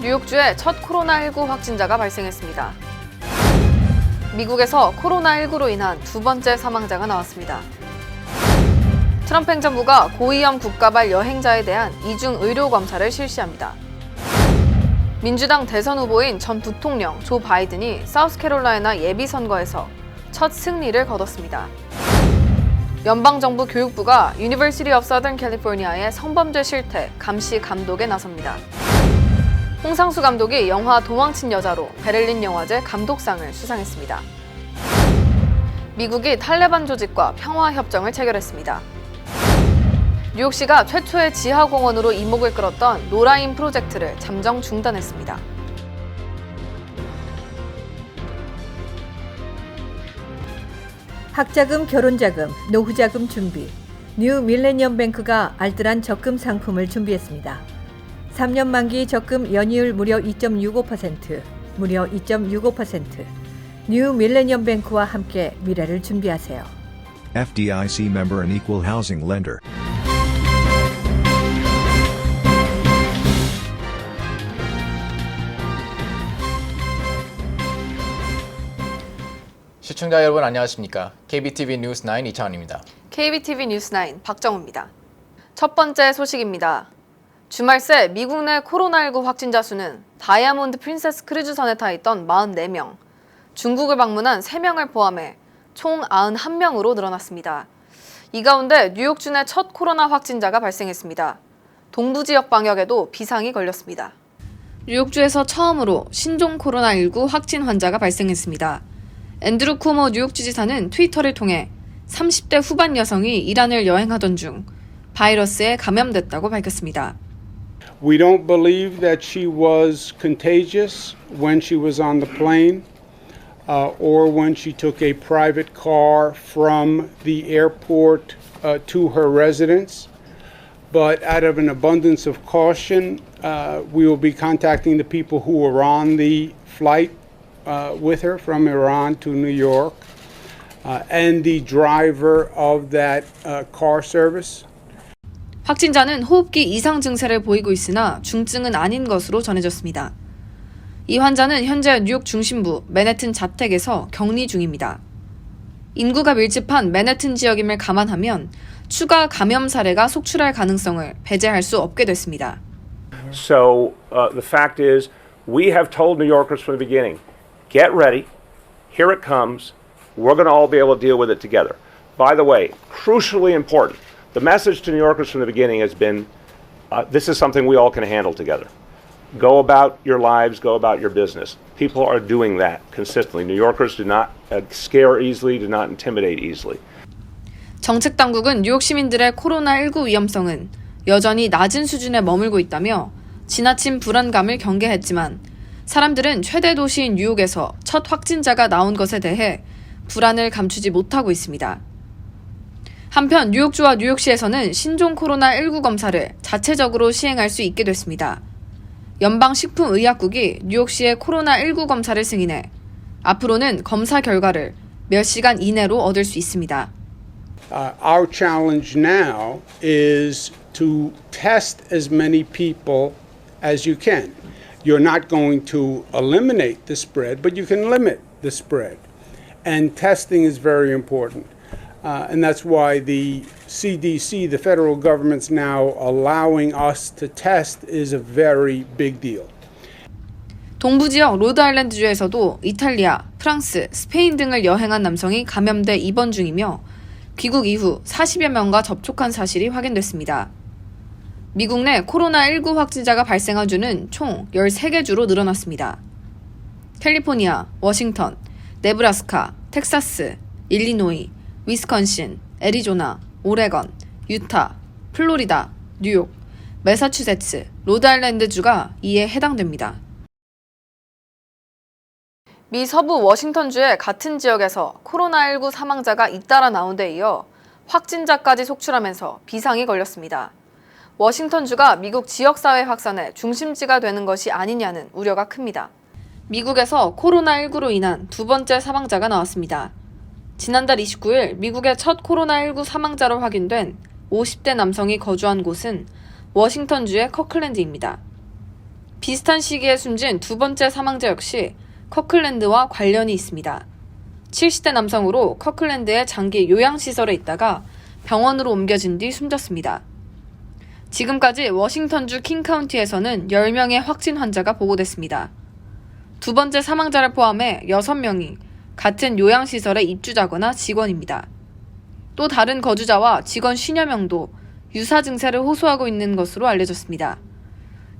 뉴욕주에 첫 코로나19 확진자가 발생했습니다. 미국에서 코로나19로 인한 두 번째 사망자가 나왔습니다. 트럼프 행정부가 고위험 국가발 여행자에 대한 이중 의료 검사를 실시합니다. 민주당 대선 후보인 전 부통령 조 바이든이 사우스캐롤라이나 예비선거에서 첫 승리를 거뒀습니다. 연방정부 교육부가 유니버시티 오브 서던 캘리포니아의 성범죄 실태 감시 감독에 나섭니다. 홍상수 감독이 영화 도망친 여자로 베를린 영화제 감독상을 수상했습니다. 미국이 탈레반 조직과 평화협정을 체결했습니다. 뉴욕시가 최초의 지하공원으로 이목을 끌었던 노라인 프로젝트를 잠정 중단했습니다. 학자금, 결혼자금, 노후자금 준비. 뉴 밀레니엄 뱅크가 알뜰한 적금 상품을 준비했습니다. 3년 만기 적금 연이율 무려 2.65%, 무려 2.65%. 뉴 밀레니엄 뱅크와 함께 미래를 준비하세요. FDIC member and equal housing lender. 시청자 여러분 안녕하십니까? KBTV 뉴스 9 이창원입니다. KBTV 뉴스 9 박정우입니다. 첫 번째 소식입니다. 주말 새 미국 내 코로나19 확진자 수는 다이아몬드 프린세스 크루즈선에 타 있던 44명, 중국을 방문한 3명을 포함해 총 91명으로 늘어났습니다. 이 가운데 뉴욕주 내 첫 코로나 확진자가 발생했습니다. 동부 지역 방역에도 비상이 걸렸습니다. 뉴욕주에서 처음으로 신종 코로나19 확진 환자가 발생했습니다. 앤드루 쿠오모 뉴욕주지사는 트위터를 통해 30대 후반 여성이 이란을 여행하던 중 바이러스에 감염됐다고 밝혔습니다. We don't believe that she was contagious when she was on the plane or when she took a private car from the airport to her residence. But out of an abundance of caution, we will be contacting the people who were on the flight with her from Iran to New York and the driver of that car service. 확진자는 호흡기 이상 증세를 보이고 있으나 중증은 아닌 것으로 전해졌습니다. 이 환자는 현재 뉴욕 중심부 맨해튼 자택에서 격리 중입니다. 인구가 밀집한 맨해튼 지역임을 감안하면 추가 감염 사례가 속출할 가능성을 배제할 수 없게 됐습니다. So the fact is, we have told New Yorkers from the beginning, get ready, here it comes, we're going to all be able to deal with it together. By the way, crucially important, the message to New Yorkers from the beginning has been, this is something we all can handle together. Go about your lives, go about your business. People are doing that consistently. New Yorkers do not scare easily, do not intimidate easily. 정책 당국은 뉴욕 시민들의 코로나19 위험성은 여전히 낮은 수준에 머물고 있다며 지나친 불안감을 경계했지만 사람들은 최대 도시인 뉴욕에서 첫 확진자가 나온 것에 대해 불안을 감추지 못하고 있습니다. 한편 뉴욕주와 뉴욕시에서는 신종 코로나19 검사를 자체적으로 시행할 수 있게 됐습니다. 연방식품의약국이 뉴욕시의 코로나19 검사를 승인해 앞으로는 검사 결과를 몇 시간 이내로 얻을 수 있습니다. Our challenge now is to test as many people as you can. You're not going to eliminate the spread, but you can limit the spread. And testing is very important. And that's why the CDC, the federal government's now allowing us to test is a very big deal. 동부 지역 로드아일랜드주에서도 이탈리아, 프랑스, 스페인 등을 여행한 남성이 감염돼 입원 중이며 귀국 이후 40여 명과 접촉한 사실이 확인됐습니다. 미국 내 코로나19 확진자가 발생한 주는 총 13개 주로 늘어났습니다. 캘리포니아, 워싱턴, 네브라스카, 텍사스, 일리노이, 위스콘신, 애리조나, 오레건, 유타, 플로리다, 뉴욕, 매사추세츠, 로드아일랜드주가 이에 해당됩니다. 미 서부 워싱턴주의 같은 지역에서 코로나19 사망자가 잇따라 나온 데 이어 확진자까지 속출하면서 비상이 걸렸습니다. 워싱턴주가 미국 지역사회 확산의 중심지가 되는 것이 아니냐는 우려가 큽니다. 미국에서 코로나19로 인한 두 번째 사망자가 나왔습니다. 지난달 29일 미국의 첫 코로나19 사망자로 확인된 50대 남성이 거주한 곳은 워싱턴주의 커클랜드입니다. 비슷한 시기에 숨진 두 번째 사망자 역시 커클랜드와 관련이 있습니다. 70대 남성으로 커클랜드의 장기 요양시설에 있다가 병원으로 옮겨진 뒤 숨졌습니다. 지금까지 워싱턴주 킹카운티에서는 10명의 확진 환자가 보고됐습니다. 두 번째 사망자를 포함해 6명이 같은 요양시설의 입주자거나 직원입니다. 또 다른 거주자와 직원 50여 명도 유사 증세를 호소하고 있는 것으로 알려졌습니다.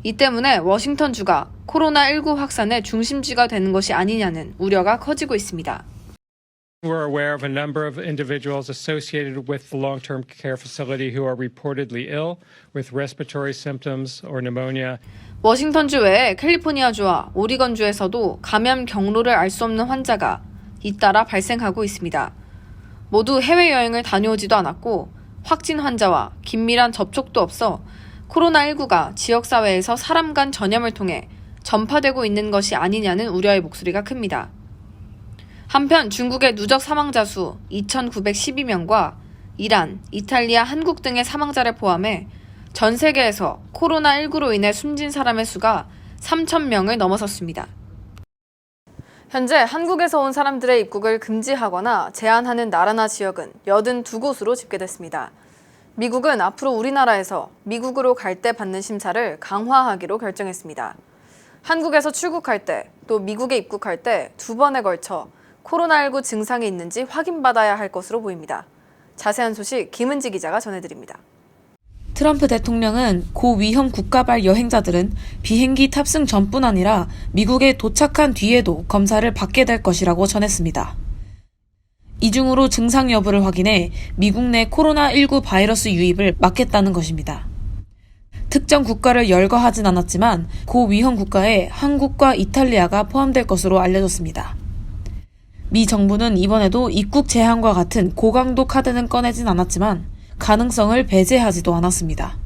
이 때문에 워싱턴주가 코로나19 확산의 중심지가 되는 것이 아니냐는 우려가 커지고 있습니다. We're aware of a number of individuals associated with the long-term care facility who are reportedly ill with respiratory symptoms or pneumonia. 워싱턴주 외에 캘리포니아주와 오리건주에서도 감염 경로를 알 수 없는 환자가 잇따라 발생하고 있습니다. 모두 해외여행을 다녀오지도 않았고 확진 환자와 긴밀한 접촉도 없어 코로나19가 지역사회에서 사람 간 전염을 통해 전파되고 있는 것이 아니냐는 우려의 목소리가 큽니다. 한편 중국의 누적 사망자 수 2,912명과 이란, 이탈리아, 한국 등의 사망자를 포함해 전 세계에서 코로나19로 인해 숨진 사람의 수가 3,000명을 넘어섰습니다. 현재 한국에서 온 사람들의 입국을 금지하거나 제한하는 나라나 지역은 82곳으로 집계됐습니다. 미국은 앞으로 우리나라에서 미국으로 갈 때 받는 심사를 강화하기로 결정했습니다. 한국에서 출국할 때, 또 미국에 입국할 때 2번에 걸쳐 코로나19 증상이 있는지 확인받아야 할 것으로 보입니다. 자세한 소식 김은지 기자가 전해드립니다. 트럼프 대통령은 고위험 국가발 여행자들은 비행기 탑승 전뿐 아니라 미국에 도착한 뒤에도 검사를 받게 될 것이라고 전했습니다. 이중으로 증상 여부를 확인해 미국 내 코로나19 바이러스 유입을 막겠다는 것입니다. 특정 국가를 열거하진 않았지만 고위험 국가에 한국과 이탈리아가 포함될 것으로 알려졌습니다. 미 정부는 이번에도 입국 제한과 같은 고강도 카드는 꺼내진 않았지만 가능성을 배제하지도 않았습니다.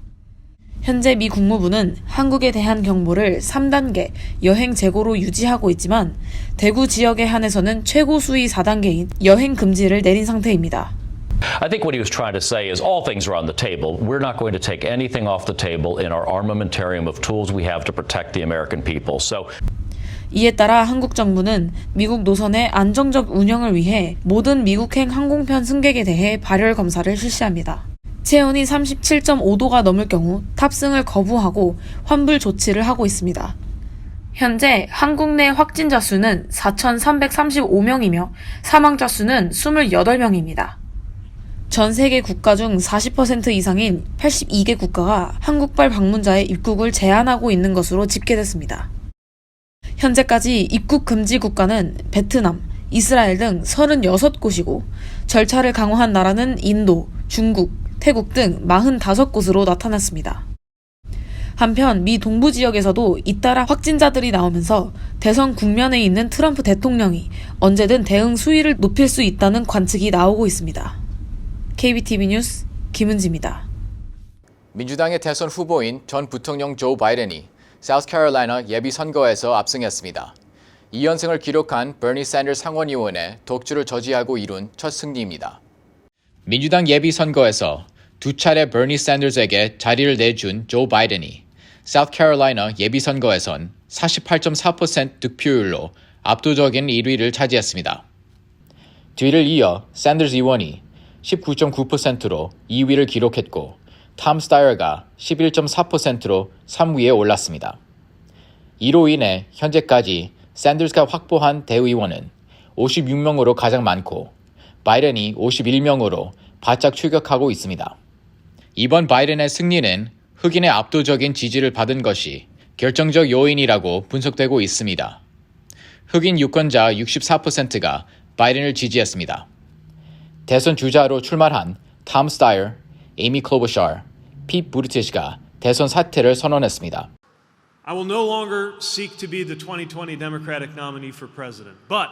현재 미 국무부는 한국에 대한 경보를 3단계 여행 재고로 유지하고 있지만 대구 지역에 한해서는 최고 수위 4단계인 여행 금지를 내린 상태입니다. I think what he was trying to say is all things are on the table. We're not going to take anything off the table in our armamentarium of tools we have to protect the American people. 이에 따라 한국 정부는 미국 노선의 안정적 운영을 위해 모든 미국행 항공편 승객에 대해 발열 검사를 실시합니다. 체온이 37.5도가 넘을 경우 탑승을 거부하고 환불 조치를 하고 있습니다. 현재 한국 내 확진자 수는 4,335명이며 사망자 수는 28명입니다. 전 세계 국가 중 40% 이상인 82개 국가가 한국발 방문자의 입국을 제한하고 있는 것으로 집계됐습니다. 현재까지 입국 금지 국가는 베트남, 이스라엘 등 36곳이고 절차를 강화한 나라는 인도, 중국, 태국 등 45곳으로 나타났습니다. 한편 미 동부 지역에서도 잇따라 확진자들이 나오면서 대선 국면에 있는 트럼프 대통령이 언제든 대응 수위를 높일 수 있다는 관측이 나오고 있습니다. KBTV 뉴스 김은지입니다. 민주당의 대선 후보인 전 부통령 조 바이든이 사우스캐롤라이나 예비선거에서 압승했습니다. 2연승을 기록한 버니 샌더스 상원의원의 독주를 저지하고 이룬 첫 승리입니다. 민주당 예비선거에서 두 차례 버니 샌더스에게 자리를 내준 조 바이든이 사우스캐롤라이나 예비선거에선 48.4% 득표율로 압도적인 1위를 차지했습니다. 뒤를 이어 샌더스 의원이 19.9%로 2위를 기록했고 톰 스타이어가 11.4%로 3위에 올랐습니다. 이로 인해 현재까지 샌더스가 확보한 대의원은 56명으로 가장 많고 바이든이 51명으로 바짝 추격하고 있습니다. 이번 바이든의 승리는 흑인의 압도적인 지지를 받은 것이 결정적 요인이라고 분석되고 있습니다. 흑인 유권자 64%가 바이든을 지지했습니다. 대선 주자로 출마한 톰 스타이어, 에이미 클로버샤, 핏 부티지가 대선 사퇴를 선언했습니다. I will no longer seek to be the 2020 Democratic nominee for president, but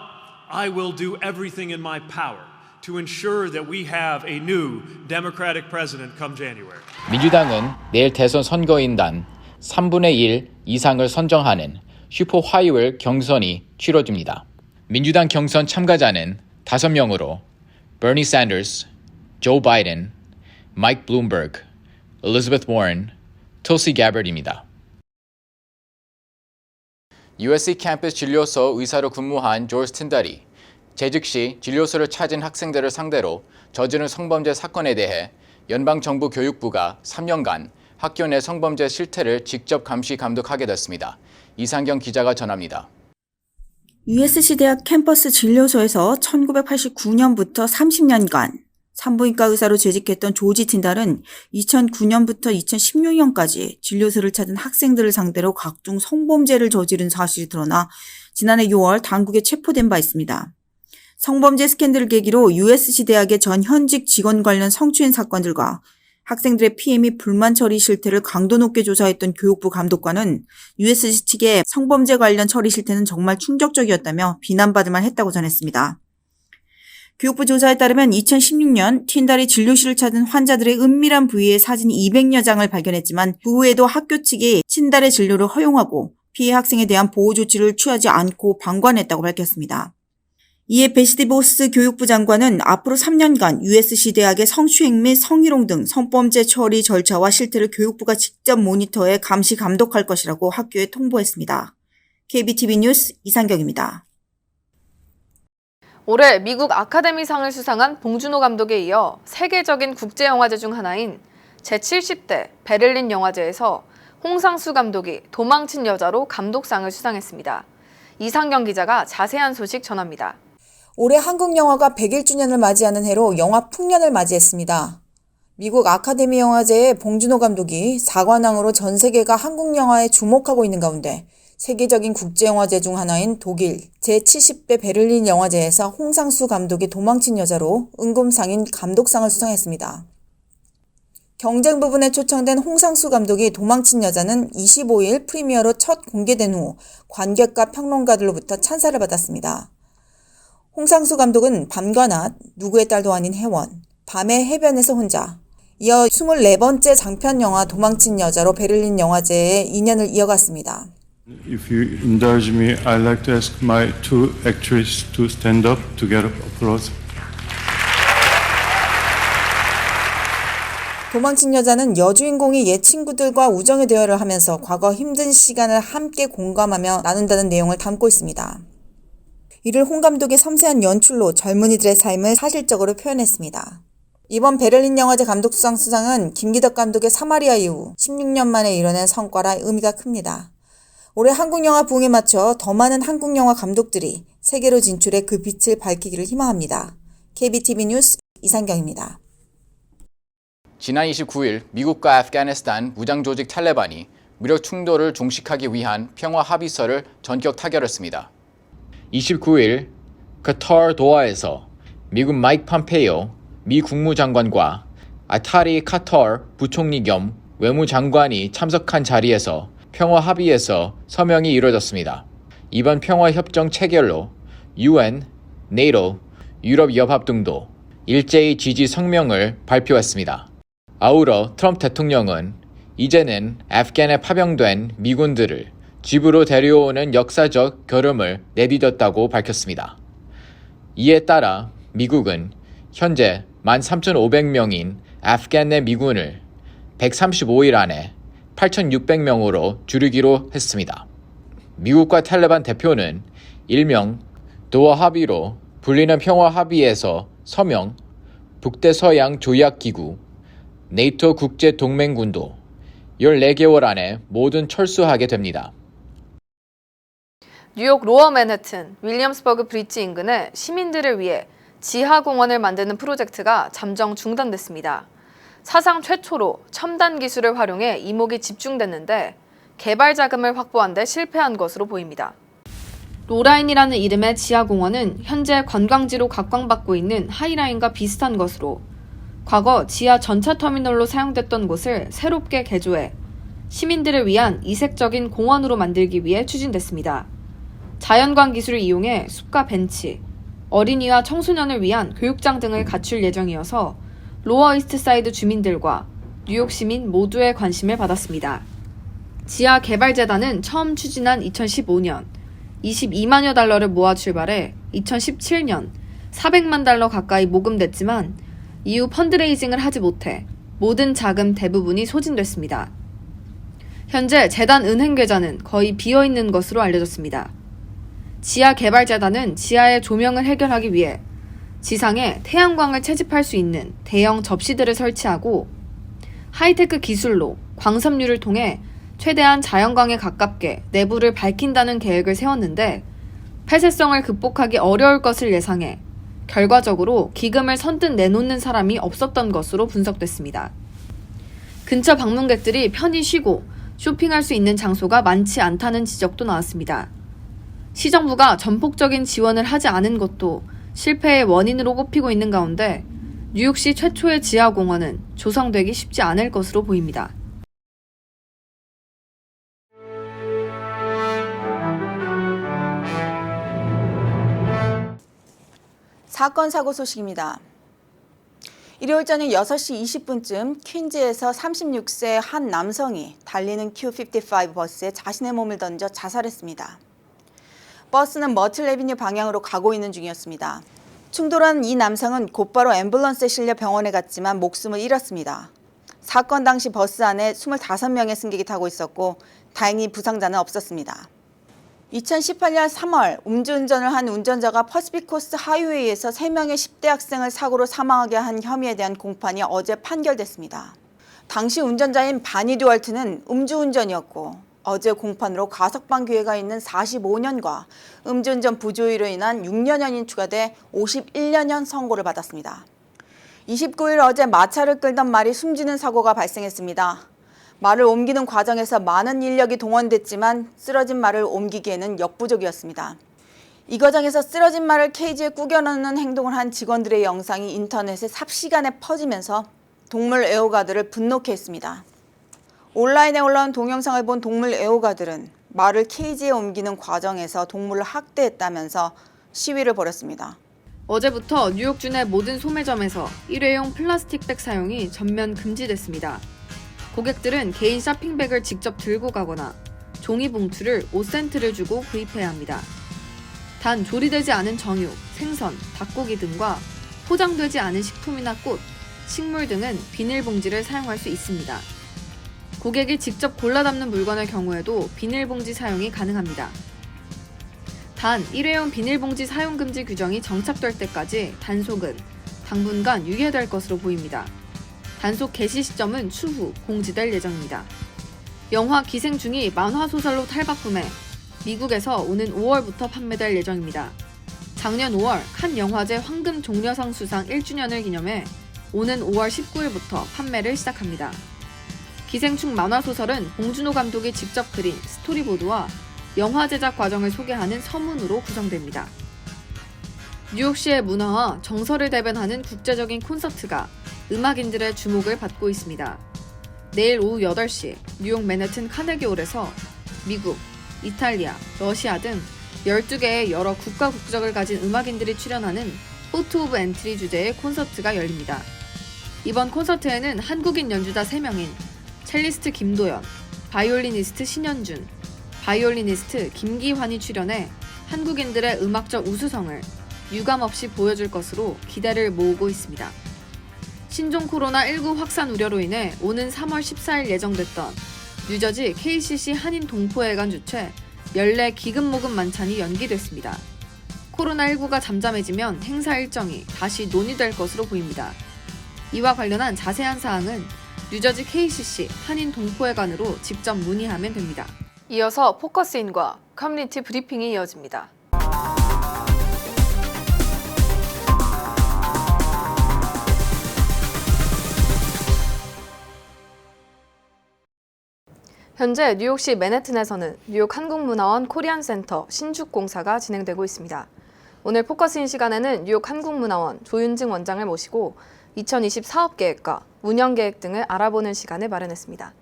I will do everything in my power to ensure that we have a new Democratic president come January. 민주당은 내일 대선 선거인단 3분의 1 이상을 선정하는 슈퍼 화요일 경선이 치러집니다. 민주당 경선 참가자는 5명으로 버니 샌더스, 조 바이든, 마이크 블룸버그, 엘리자베스 워런, 툴시 가버드입니다. USC 캠퍼스 진료소 의사로 근무한 조지 틴달이 재직 시 진료소를 찾은 학생들을 상대로 저지른 성범죄 사건에 대해 연방정부 교육부가 3년간 학교 내 성범죄 실태를 직접 감시 감독하게 됐습니다. 이상경 기자가 전합니다. USC 대학 캠퍼스 진료소에서 1989년부터 30년간 산부인과 의사로 재직했던 조지 틴달은 2009년부터 2016년까지 진료소를 찾은 학생들을 상대로 각종 성범죄를 저지른 사실이 드러나 지난해 6월 당국에 체포된 바 있습니다. 성범죄 스캔들을 계기로 USC 대학의 전 현직 직원 관련 성추행 사건들과 학생들의 피해 및 불만 처리 실태를 강도 높게 조사했던 교육부 감독관은 USC 측의 성범죄 관련 처리 실태는 정말 충격적이었다며 비난받을 만했다고 전했습니다. 교육부 조사에 따르면 2016년 틴달이 진료실을 찾은 환자들의 은밀한 부위의 사진 200여 장을 발견했지만 그 후에도 학교 측이 틴달의 진료를 허용하고 피해 학생에 대한 보호 조치를 취하지 않고 방관했다고 밝혔습니다. 이에 베시디 보스 교육부 장관은 앞으로 3년간 USC 대학의 성추행 및 성희롱 등 성범죄 처리 절차와 실태를 교육부가 직접 모니터해 감시 감독할 것이라고 학교에 통보했습니다. KBTV 뉴스 이상경입니다. 올해 미국 아카데미상을 수상한 봉준호 감독에 이어 세계적인 국제영화제 중 하나인 제70대 베를린 영화제에서 홍상수 감독이 도망친 여자로 감독상을 수상했습니다. 이상경 기자가 자세한 소식 전합니다. 올해 한국 영화가 100일주년을 맞이하는 해로 영화 풍년을 맞이했습니다. 미국 아카데미 영화제의 봉준호 감독이 사관왕으로 전 세계가 한국 영화에 주목하고 있는 가운데 세계적인 국제영화제 중 하나인 독일 제70대 베를린 영화제에서 홍상수 감독이 도망친 여자로 은금상인 감독상을 수상했습니다. 경쟁 부분에 초청된 홍상수 감독이 도망친 여자는 25일 프리미어로 첫 공개된 후 관객과 평론가들로부터 찬사를 받았습니다. 홍상수 감독은 밤과 낮, 누구의 딸도 아닌 혜원, 밤의 해변에서 혼자, 이어 24번째 장편 영화 도망친 여자로 베를린 영화제에 인연을 이어갔습니다. If you indulge me, I'd like to ask my two actresses to stand up to get applause. 도망친 여자는 여주인공이 옛 친구들과 우정의 대화를 하면서 과거 힘든 시간을 함께 공감하며 나눈다는 내용을 담고 있습니다. 이를 홍 감독의 섬세한 연출로 젊은이들의 삶을 사실적으로 표현했습니다. 이번 베를린 영화제 감독상 수상은 김기덕 감독의 사마리아 이후 16년 만에 이뤄낸 성과라 의미가 큽니다. 올해 한국 영화 부흥에 맞춰 더 많은 한국 영화 감독들이 세계로 진출해 그 빛을 밝히기를 희망합니다. KBTV 뉴스 이상경입니다. 지난 29일 미국과 아프가니스탄 무장조직 탈레반이 무력 충돌을 종식하기 위한 평화 합의서를 전격 타결했습니다. 29일 카타르 도하에서 미국 마이크 폼페이오 미 국무장관과 아타리 카타르 부총리 겸 외무장관이 참석한 자리에서 평화 합의에서 서명이 이루어졌습니다. 이번 평화 협정 체결로 UN, 네이토, 유럽연합 등도 일제히 지지 성명을 발표했습니다. 아울러 트럼프 대통령은 이제는 아프간에 파병된 미군들을 집으로 데려오는 역사적 결함을 내딛었다고 밝혔습니다. 이에 따라 미국은 현재 13,500명인 아프간 내 미군을 135일 안에 8,600명으로 줄이기로 했습니다. 미국과 탈레반 대표는 일명 도하 합의로 불리는 평화 합의에서 서명, 북대서양 조약기구, 네이토 국제동맹군도 14개월 안에 모두 철수하게 됩니다. 뉴욕 로어 맨해튼 윌리엄스버그 브릿지 인근에 시민들을 위해 지하공원을 만드는 프로젝트가 잠정 중단됐습니다. 사상 최초로 첨단 기술을 활용해 이목이 집중됐는데 개발 자금을 확보한 데 실패한 것으로 보입니다. 로라인이라는 이름의 지하공원은 현재 관광지로 각광받고 있는 하이라인과 비슷한 것으로 과거 지하 전차 터미널로 사용됐던 곳을 새롭게 개조해 시민들을 위한 이색적인 공원으로 만들기 위해 추진됐습니다. 자연광 기술을 이용해 숲과 벤치, 어린이와 청소년을 위한 교육장 등을 갖출 예정이어서 로어 이스트사이드 주민들과 뉴욕 시민 모두의 관심을 받았습니다. 지하 개발재단은 처음 추진한 2015년 22만여 달러를 모아 출발해 2017년 400만 달러 가까이 모금됐지만 이후 펀드레이징을 하지 못해 모든 자금 대부분이 소진됐습니다. 현재 재단 은행 계좌는 거의 비어있는 것으로 알려졌습니다. 지하개발재단은 지하의 조명을 해결하기 위해 지상에 태양광을 채집할 수 있는 대형 접시들을 설치하고 하이테크 기술로 광섬유를 통해 최대한 자연광에 가깝게 내부를 밝힌다는 계획을 세웠는데 폐쇄성을 극복하기 어려울 것을 예상해 결과적으로 기금을 선뜻 내놓는 사람이 없었던 것으로 분석됐습니다. 근처 방문객들이 편히 쉬고 쇼핑할 수 있는 장소가 많지 않다는 지적도 나왔습니다. 시정부가 전폭적인 지원을 하지 않은 것도 실패의 원인으로 꼽히고 있는 가운데 뉴욕시 최초의 지하공원은 조성되기 쉽지 않을 것으로 보입니다. 사건 사고 소식입니다. 일요일 저녁 6시 20분쯤 퀸즈에서 36세 한 남성이 달리는 Q55 버스에 자신의 몸을 던져 자살했습니다. 버스는 머틀 애비뉴 방향으로 가고 있는 중이었습니다. 충돌한 이 남성은 곧바로 앰뷸런스에 실려 병원에 갔지만 목숨을 잃었습니다. 사건 당시 버스 안에 25명의 승객이 타고 있었고 다행히 부상자는 없었습니다. 2018년 3월 음주운전을 한 운전자가 퍼시픽코스트 하이웨이에서 3명의 10대 학생을 사고로 사망하게 한 혐의에 대한 공판이 어제 판결됐습니다. 당시 운전자인 바니 듀얼트는 음주운전이었고 어제 공판으로 가석방 기회가 있는 45년과 음주운전 부조의로 인한 6년형이 추가돼 51년형 선고를 받았습니다. 29일 어제 마차를 끌던 말이 숨지는 사고가 발생했습니다. 말을 옮기는 과정에서 많은 인력이 동원됐지만 쓰러진 말을 옮기기에는 역부족이었습니다. 이 과정에서 쓰러진 말을 케이지에 꾸겨 넣는 행동을 한 직원들의 영상이 인터넷에 삽시간에 퍼지면서 동물 애호가들을 분노케 했습니다. 온라인에 올라온 동영상을 본 동물 애호가들은 말을 케이지에 옮기는 과정에서 동물을 학대했다면서 시위를 벌였습니다. 어제부터 뉴욕 주내 모든 소매점에서 일회용 플라스틱백 사용이 전면 금지됐습니다. 고객들은 개인 쇼핑백을 직접 들고 가거나 종이봉투를 5센트를 주고 구입해야 합니다. 단 조리되지 않은 정육, 생선, 닭고기 등과 포장되지 않은 식품이나 꽃, 식물 등은 비닐봉지를 사용할 수 있습니다. 고객이 직접 골라 담는 물건의 경우에도 비닐봉지 사용이 가능합니다. 단 일회용 비닐봉지 사용 금지 규정이 정착될 때까지 단속은 당분간 유예될 것으로 보입니다. 단속 개시 시점은 추후 공지될 예정입니다. 영화 기생충이 만화소설로 탈바꿈해 미국에서 오는 5월부터 판매될 예정입니다. 작년 5월 칸 영화제 황금 종려상 수상 1주년을 기념해 오는 5월 19일부터 판매를 시작합니다. 기생충 만화소설은 봉준호 감독이 직접 그린 스토리보드와 영화 제작 과정을 소개하는 서문으로 구성됩니다. 뉴욕시의 문화와 정서를 대변하는 국제적인 콘서트가 음악인들의 주목을 받고 있습니다. 내일 오후 8시 뉴욕 맨해튼 카네기홀에서 미국, 이탈리아, 러시아 등 12개의 여러 국가 국적을 가진 음악인들이 출연하는 포트 오브 엔트리 주제의 콘서트가 열립니다. 이번 콘서트에는 한국인 연주자 3명인 첼리스트 김도연, 바이올리니스트 신현준, 바이올리니스트 김기환이 출연해 한국인들의 음악적 우수성을 유감없이 보여줄 것으로 기대를 모으고 있습니다. 신종 코로나19 확산 우려로 인해 오는 3월 14일 예정됐던 뉴저지 KCC 한인 동포회관 주최 연례 기금 모금 만찬이 연기됐습니다. 코로나19가 잠잠해지면 행사 일정이 다시 논의될 것으로 보입니다. 이와 관련한 자세한 사항은 뉴저지 KCC 한인 동포회관으로 직접 문의하면 됩니다. 이어서 포커스인과 커뮤니티 브리핑이 이어집니다. 현재 뉴욕시 맨해튼에서는 뉴욕 한국문화원 코리안센터 신축 공사가 진행되고 있습니다. 오늘 포커스인 시간에는 뉴욕 한국문화원 조윤증 원장을 모시고 2020 사업계획과 운영계획 등을 알아보는 시간을 마련했습니다.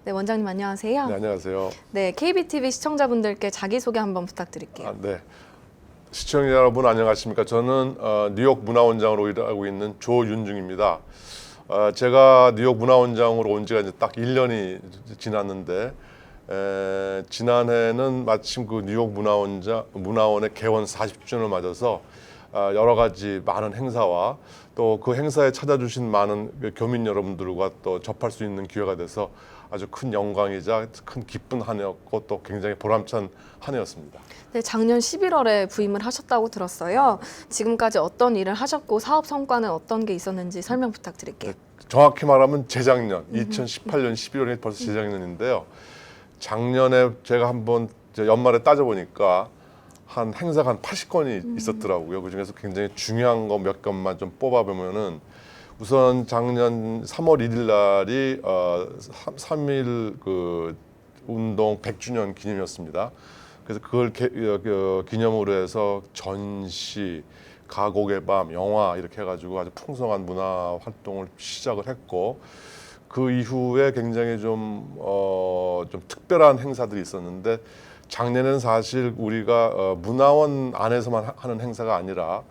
네, 원장님 안녕하세요. 네, 안녕하세요. 네, KBTV 시청자분들께 자기소개 한번 부탁드릴게요. 네, 시청자 여러분 안녕하십니까? 저는 뉴욕 문화원장으로 일하고 있는 조윤중입니다. 제가 뉴욕 문화원장으로 온 지가 이제 딱 1년이 지났는데 지난해는 마침 그 뉴욕 문화원의 개원 40주년을 맞아서 여러 가지 많은 행사와 또 그 행사에 찾아주신 많은 교민 여러분들과 또 접할 수 있는 기회가 돼서 아주 큰 영광이자 큰 기쁜 한 해였고 또 굉장히 보람찬 한 해였습니다. 네, 작년 11월에 부임을 하셨다고 들었어요. 지금까지 어떤 일을 하셨고 사업 성과는 어떤 게 있었는지 설명 부탁드릴게요. 정확히 말하면 재작년 2018년 11월이 벌써 재작년인데요. 작년에 제가 한번 연말에 따져보니까 한 행사가 한 80건이 있었더라고요. 그중에서 굉장히 중요한 거 몇 건만 좀 뽑아보면은 우선 작년 3월 1일 날이 3.1 그 운동 100주년 기념이었습니다. 그래서 그걸 기념으로 해서 전시, 가곡의 밤, 영화 이렇게 해가지고 아주 풍성한 문화 활동을 시작을 했고 그 이후에 굉장히 좀 특별한 행사들이 있었는데 작년에는 사실 우리가 문화원 안에서만 하는 행사가 아니라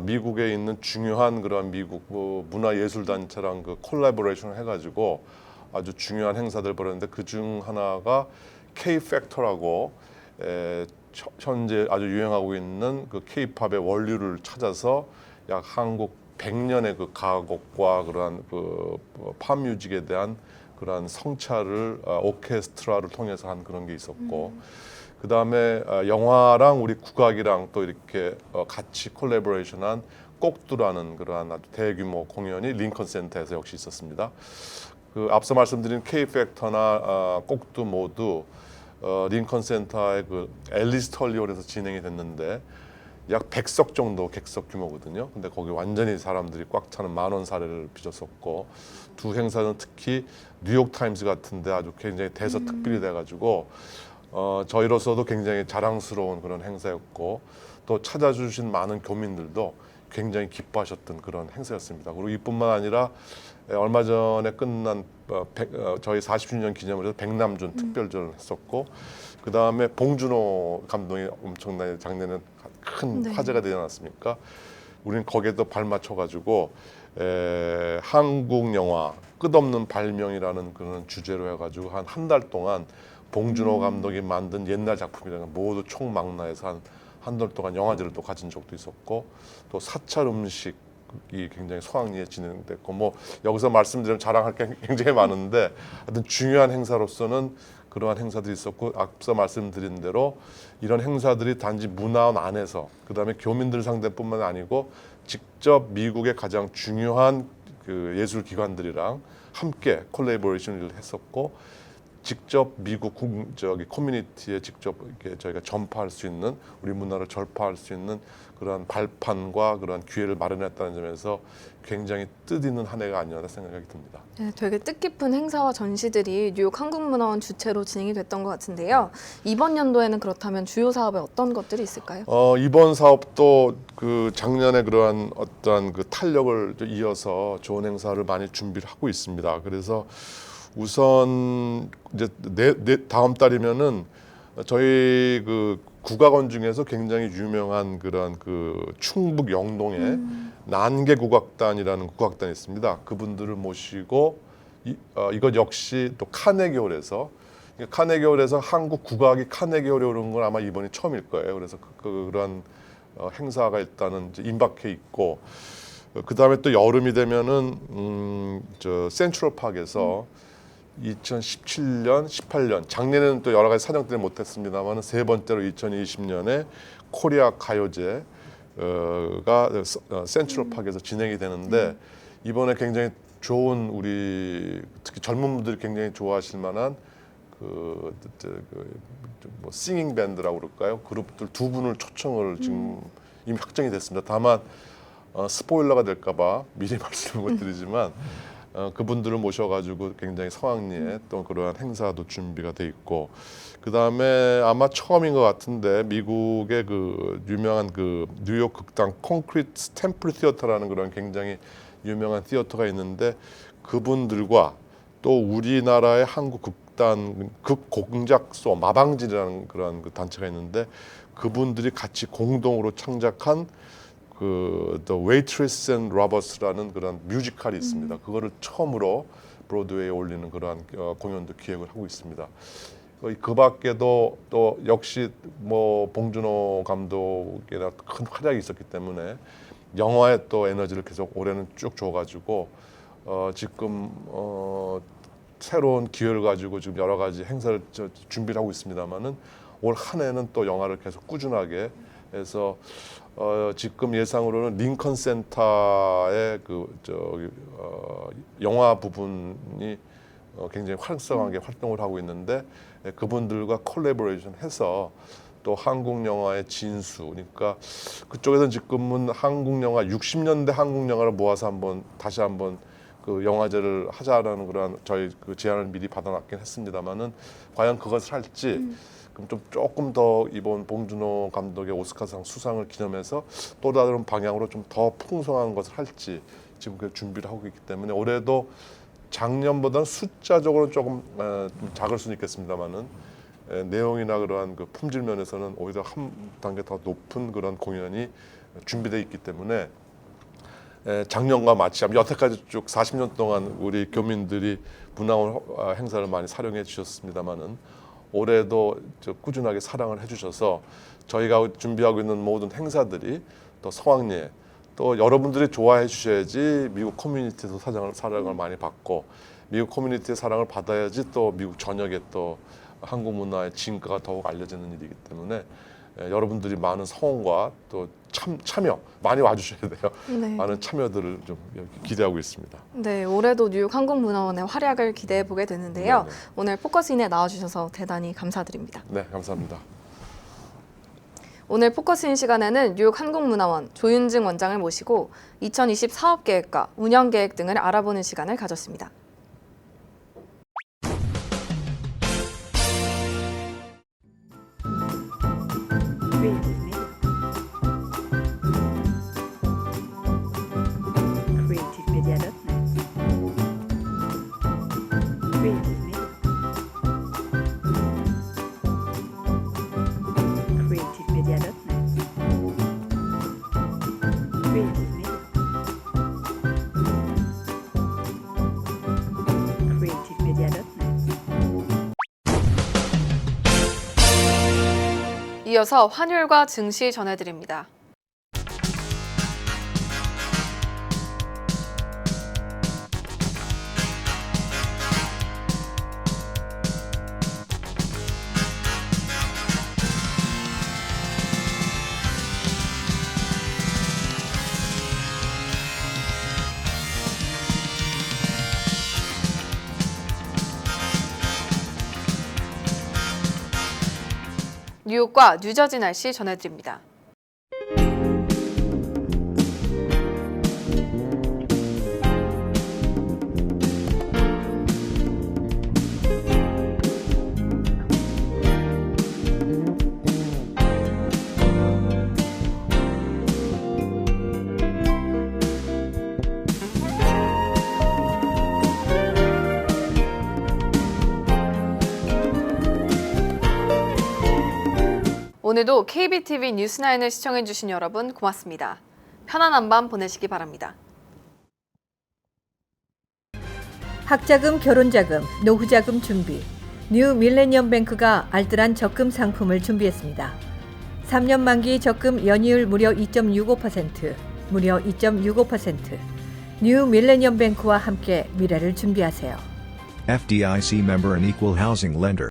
미국에 있는 중요한 그런 미국 문화예술단체랑 그 콜라보레이션을 해가지고 아주 중요한 행사들 벌였는데 그중 하나가 K-팩터라고 현재 아주 유행하고 있는 그 K-팝의 원류를 찾아서 약 한국 100년의 그 가곡과 그러한 그 팝 뮤직에 대한 그러한 성찰을 오케스트라를 통해서 한 그런 게 있었고 그 다음에 영화랑 우리 국악이랑 또 이렇게 같이 콜라보레이션한 꼭두라는 그러한 아주 대규모 공연이 링컨 센터에서 역시 있었습니다. 그 앞서 말씀드린 K-팩터나 꼭두 모두 링컨 센터의 그 앨리스 털리홀에서 진행이 됐는데 약 100석 정도 객석 규모거든요. 근데 거기 완전히 사람들이 꽉 차는 만원 사례를 빚었었고 두 행사는 특히 뉴욕 타임스 같은데 아주 굉장히 대서특필이 돼가지고 저희로서도 굉장히 자랑스러운 그런 행사였고 또 찾아주신 많은 교민들도 굉장히 기뻐하셨던 그런 행사였습니다. 그리고 이뿐만 아니라 얼마 전에 끝난 저희 40주년 기념으로 해서 백남준 특별전을 했었고 그 다음에 봉준호 감독이 엄청나게 작년에 큰 화제가 되지 않았습니까? 우리는 거기에도 발맞춰가지고 한국 영화 끝없는 발명이라는 그런 주제로 해가지고 한 달 동안 봉준호 감독이 만든 옛날 작품이라는 모두 총망라해서 한 달 동안 영화제를 또 가진 적도 있었고 또 사찰 음식이 굉장히 소황리에 진행됐고 뭐 여기서 말씀드리면 자랑할 게 굉장히 많은데 하여튼 중요한 행사로서는 그러한 행사들이 있었고 앞서 말씀드린 대로 이런 행사들이 단지 문화원 안에서 그다음에 교민들 상대뿐만 아니고 직접 미국의 가장 중요한 그 예술 기관들이랑 함께 콜라보레이션을 했었고 직접 미국 커뮤니티에 직접 이렇게 저희가 전파할 수 있는 우리 문화를 전파할 수 있는 그러한 발판과 그러한 기회를 마련했다는 점에서 굉장히 뜻있는 한 해가 아니었나 생각이 듭니다. 네, 되게 뜻깊은 행사와 전시들이 뉴욕 한국문화원 주최로 진행이 됐던 것 같은데요. 이번 연도에는 그렇다면 주요 사업에 어떤 것들이 있을까요? 이번 사업도 그 작년에 그러한 어떤 그 탄력을 이어서 좋은 행사를 많이 준비를 하고 있습니다. 그래서 우선 이제 다음 달이면은 저희 그 국악원 중에서 굉장히 유명한 그런 그 충북 영동에 난계 국악단이라는 국악단이 있습니다. 그분들을 모시고 이것 역시 또 카네기홀에서 한국 국악이 카네기홀에 오는 건 아마 이번이 처음일 거예요. 그래서 그런 행사가 일단은 이제 임박해 있고 그 다음에 또 여름이 되면은 센트럴 파크에서 2017년, 18년 작년에는 또 여러 가지 사정 때문에 못했습니다만 세 번째로 2020년에 코리아 가요제가 센트럴 파크에서 진행이 되는데 이번에 굉장히 좋은 우리 특히 젊은 분들이 굉장히 좋아하실 만한 뭐 싱잉 밴드라고 그럴까요? 그룹들 두 분을 초청을 지금 이미 확정이 됐습니다. 다만 스포일러가 될까봐 미리 말씀을 못 드리지만 그분들을 모셔가지고 굉장히 성황리에 또 그러한 행사도 준비가 돼 있고 그 다음에 아마 처음인 것 같은데 미국의 그 유명한 그 뉴욕 극단 콘크리트 템플 시어터라는 그런 굉장히 유명한 시어터가 있는데 그분들과 또 우리나라의 한국 극단 극공작소 마방질이라는 그런 그 단체가 있는데 그분들이 같이 공동으로 창작한 그 The Waitress and Roberts라는 그런 뮤지컬이 있습니다. 그거를 처음으로 브로드웨이에 올리는 그러한 공연도 기획을 하고 있습니다. 그 밖에도 또 역시 뭐 봉준호 감독이나 큰 활약이 있었기 때문에 영화에 또 에너지를 계속 올해는 쭉 줘가지고 지금 새로운 기회를 가지고 지금 여러 가지 행사를 준비를 하고 있습니다만은 올 한 해는 또 영화를 계속 꾸준하게 해서 지금 예상으로는 링컨 센터의 영화 부분이 굉장히 활성하게 활동을 하고 있는데 그분들과 콜라보레이션 해서 또 한국 영화의 진수, 그러니까 그쪽에서는 지금은 한국 영화 60년대 한국 영화를 모아서 다시 한번 그 영화제를 하자라는 그런 저희 그 제안을 미리 받아놨긴 했습니다만은 과연 그것을 할지 그럼 좀 조금 더 이번 봉준호 감독의 오스카상 수상을 기념해서 또 다른 방향으로 좀 더 풍성한 것을 할지 지금 그 준비를 하고 있기 때문에 올해도 작년보다는 숫자적으로 조금 좀 작을 수는 있겠습니다만은 내용이나 그러한 그 품질 면에서는 오히려 한 단계 더 높은 그런 공연이 준비되어 있기 때문에 작년과 마치 여태까지 쭉 40년 동안 우리 교민들이 문화원 행사를 많이 사랑해 주셨습니다만은 올해도 꾸준하게 사랑을 해주셔서 저희가 준비하고 있는 모든 행사들이 또 성황리에 또 여러분들이 좋아해 주셔야지 미국 커뮤니티에서 사랑을 많이 받고 미국 커뮤니티의 사랑을 받아야지 또 미국 전역에 또 한국 문화의 진가가 더욱 알려지는 일이기 때문에 여러분들이 많은 성원과 또 참여 많이 와주셔야 돼요. 네. 많은 참여들을 좀 기대하고 있습니다. 네, 올해도 뉴욕 한국문화원의 활약을 기대해 보게 되는데요. 네네. 오늘 포커스인에 나와주셔서 대단히 감사드립니다. 네, 감사합니다. 오늘 포커스인 시간에는 뉴욕 한국문화원 조윤증 원장을 모시고 2020 사업계획과 운영계획 등을 알아보는 시간을 가졌습니다. 이어서 환율과 증시 전해드립니다. 뉴욕과 뉴저지 날씨 전해드립니다. 오늘도 KBTV 뉴스9을 시청해주신 여러분 고맙습니다. 편안한 밤 보내시기 바랍니다. 학자금, 결혼자금, 노후자금 준비. 뉴 밀레니엄 뱅크가 알뜰한 적금 상품을 준비했습니다. 3년 만기 적금 연이율 무려 2.65%, 무려 2.65%. 뉴 밀레니엄 뱅크와 함께 미래를 준비하세요. FDIC member and equal housing lender.